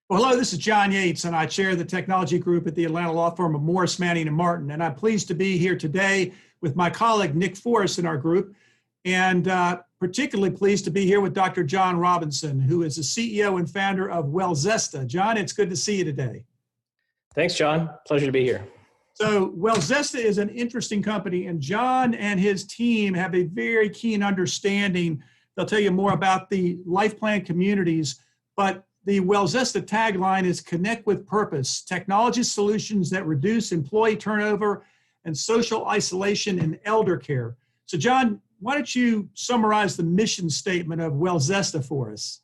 Well, hello, this is John Yates, and I chair the technology group at the Atlanta law firm of Morris, Manning & Martin. And I'm pleased to be here today with my colleague, Nick Forrest, in our group, and particularly pleased to be here with Dr. John Robinson, who is the CEO and founder of Wellzesta. John, it's good to see you today. Thanks, John. Pleasure to be here. So Wellzesta is an interesting company, and John and his team have a very keen understanding. They'll tell you more about the life plan communities, but the Wellzesta tagline is connect with purpose, technology solutions that reduce employee turnover and social isolation in elder care. So John, why don't you summarize the mission statement of Wellzesta for us?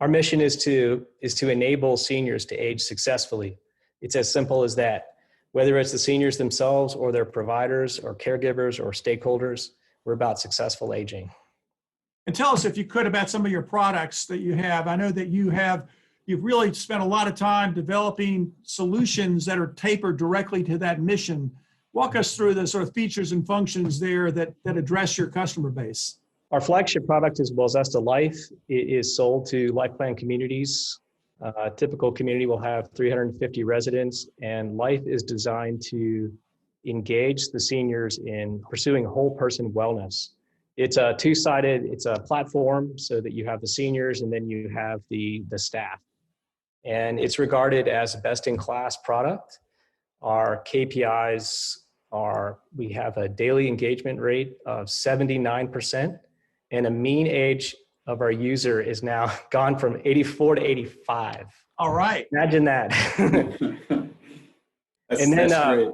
Our mission is to enable seniors to age successfully. It's as simple as that. Whether it's the seniors themselves or their providers or caregivers or stakeholders, we're about successful aging. And tell us, if you could, about some of your products that you have. I know that you've really spent a lot of time developing solutions that are tapered directly to that mission. Walk us through the sort of features and functions there that address your customer base. Our flagship product is Wellzesta Life. It is sold to life plan communities. A typical community will have 350 residents, and Life is designed to engage the seniors in pursuing whole person wellness. It's a two-sided, it's a platform so that you have the seniors and then you have the staff. And it's regarded as a best-in-class product. Our KPIs are, we have a daily engagement rate of 79%, and a mean age of our user is now gone from 84 to 85. All right. Imagine that. That's great.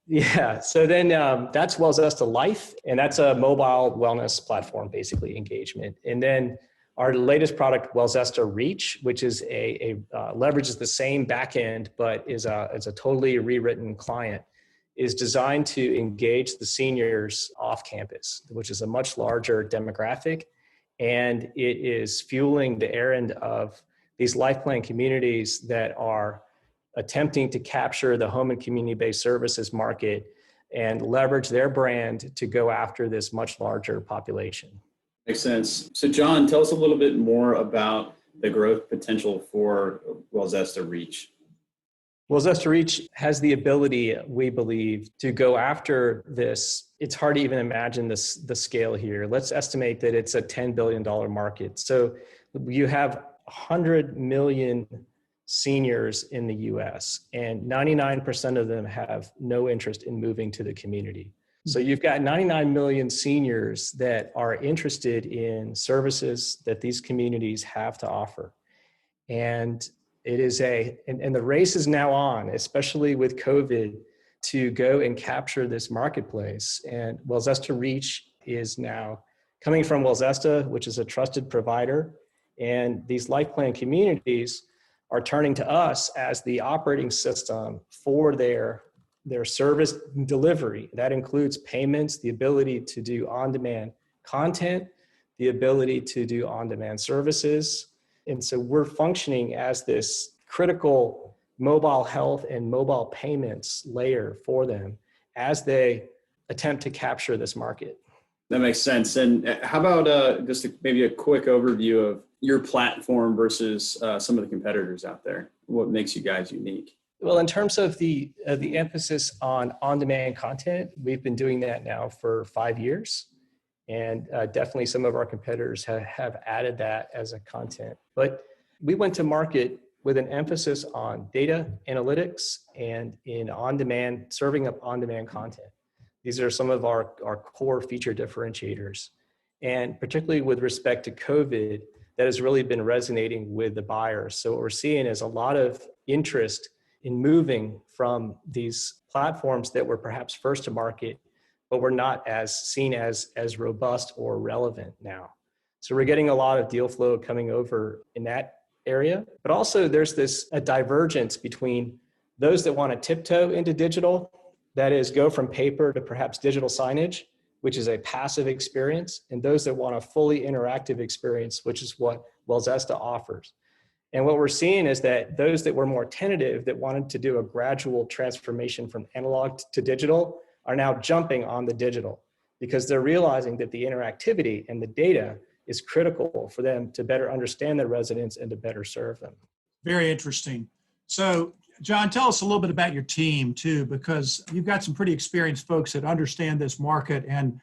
Yeah, so then that's Wellzesta Life, and that's a mobile wellness platform, basically engagement. And then our latest product, Wellzesta Reach, which is leverages the same backend, but is a totally rewritten client, is designed to engage the seniors off campus, which is a much larger demographic. And it is fueling the errand of these life plan communities that are attempting to capture the home and community-based services market and leverage their brand to go after this much larger population. Makes sense. So John, tell us a little bit more about the growth potential for Wellzesta Reach. Wellzesta Reach has the ability, we believe, to go after this. It's hard to even imagine the scale here. Let's estimate that it's a $10 billion market. So you have 100 million seniors in the US, and 99% of them have no interest in moving to the community. So you've got 99 million seniors that are interested in services that these communities have to offer. And it is and the race is now on, especially with COVID, to go and capture this marketplace. And Wellzesta Reach is now coming from Wellzesta, which is a trusted provider. And these life plan communities are turning to us as the operating system for their service delivery. That includes payments, the ability to do on-demand content, the ability to do on-demand services. And so we're functioning as this critical mobile health and mobile payments layer for them as they attempt to capture this market. That makes sense. And how about maybe a quick overview of your platform versus some of the competitors out there? What makes you guys unique? Well, in terms of the emphasis on on-demand content, we've been doing that now for 5 years. And definitely some of our competitors have added that as a content. But we went to market with an emphasis on data analytics and in on-demand, serving up on-demand content. These are some of our core feature differentiators. And particularly with respect to COVID, that has really been resonating with the buyers. So what we're seeing is a lot of interest in moving from these platforms that were perhaps first to market, but were not as seen as robust or relevant now. So we're getting a lot of deal flow coming over in that area. But also there's a divergence between those that want to tiptoe into digital, that is go from paper to perhaps digital signage, which is a passive experience, and those that want a fully interactive experience, which is what Wellzesta offers. And what we're seeing is that those that were more tentative, that wanted to do a gradual transformation from analog to digital, are now jumping on the digital because they're realizing that the interactivity and the data is critical for them to better understand their residents and to better serve them. Very interesting. So, John, tell us a little bit about your team too, because you've got some pretty experienced folks that understand this market, and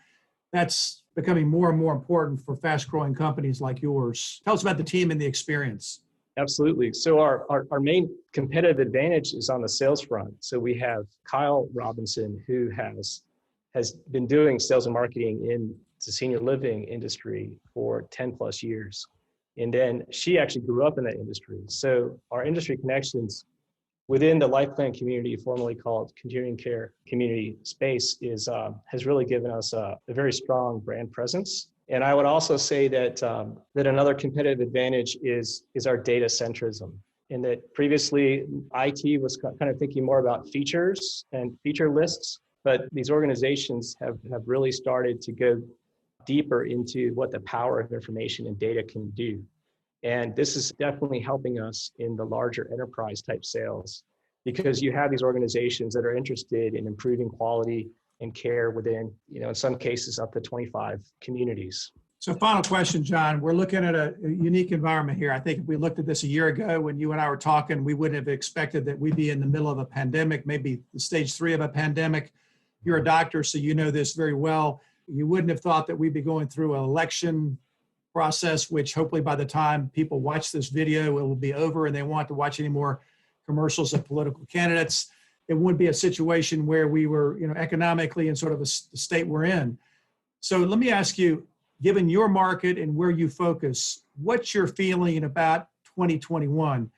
that's becoming more and more important for fast-growing companies like yours. Tell us about the team and the experience. Absolutely. So our main competitive advantage is on the sales front. So we have Kyle Robinson, who has been doing sales and marketing in the senior living industry for 10 plus years. And then she actually grew up in that industry. So our industry connections within the life plan community, formerly called continuing care community space, has really given us a very strong brand presence. And I would also say that that another competitive advantage is our data centrism. In that previously IT was kind of thinking more about features and feature lists, but these organizations have really started to go deeper into what the power of information and data can do. And this is definitely helping us in the larger enterprise type sales, because you have these organizations that are interested in improving quality and care within, in some cases up to 25 communities. So final question, John, we're looking at a unique environment here. I think if we looked at this a year ago when you and I were talking, we wouldn't have expected that we'd be in the middle of a pandemic, maybe the stage 3 of a pandemic. You're a doctor, so you know this very well. You wouldn't have thought that we'd be going through an election process, which hopefully by the time people watch this video, it will be over and they won't have to watch any more commercials of political candidates. It wouldn't be a situation where we were, economically in sort of a state we're in. So let me ask you, given your market and where you focus, what's your feeling about 2021?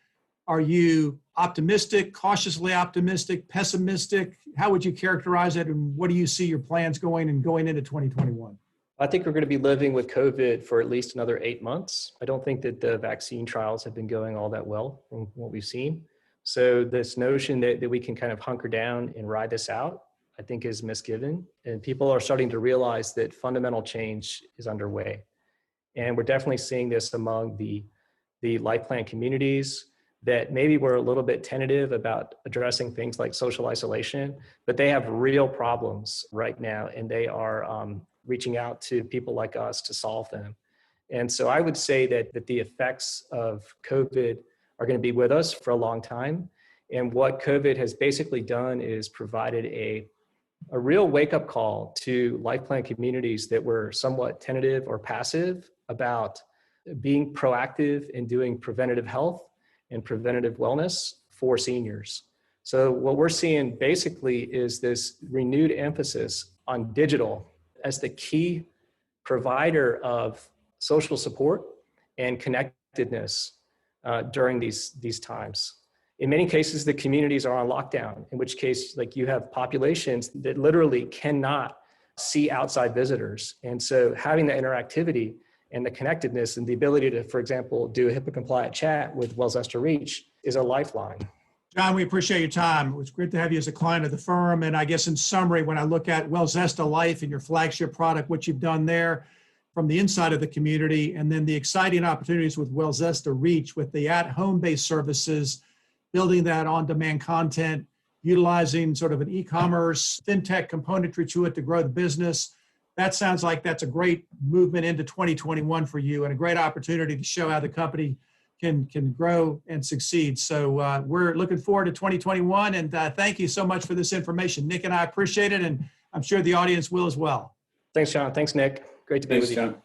Are you optimistic, cautiously optimistic, pessimistic? How would you characterize it? And what do you see your plans going into 2021? I think we're going to be living with COVID for at least another 8 months. I don't think that the vaccine trials have been going all that well from what we've seen. So this notion that we can kind of hunker down and ride this out, I think is misgiven. And people are starting to realize that fundamental change is underway. And we're definitely seeing this among the life plan communities that maybe we're a little bit tentative about addressing things like social isolation, but they have real problems right now, and they are reaching out to people like us to solve them. And so I would say that the effects of COVID are going to be with us for a long time. And what COVID has basically done is provided a real wake-up call to life plan communities that were somewhat tentative or passive about being proactive in doing preventative health and preventative wellness for seniors. So what we're seeing basically is this renewed emphasis on digital as the key provider of social support and connectedness during these times. In many cases, the communities are on lockdown, in which case, like, you have populations that literally cannot see outside visitors. And so having the interactivity and the connectedness and the ability to, for example, do a HIPAA compliant chat with Wellzesta Reach is a lifeline. John, we appreciate your time. It was great to have you as a client of the firm. And I guess in summary, when I look at Wellzesta Life and your flagship product, what you've done there from the inside of the community, and then the exciting opportunities with Wellzesta Reach with the at-home based services, building that on-demand content, utilizing sort of an e-commerce, fintech componentry to it to grow the business. That sounds like that's a great movement into 2021 for you and a great opportunity to show how the company can grow and succeed. So we're looking forward to 2021, and thank you so much for this information. Nick and I appreciate it, and I'm sure the audience will as well. Thanks, John. Thanks, Nick. Great to be with you. Thanks, John.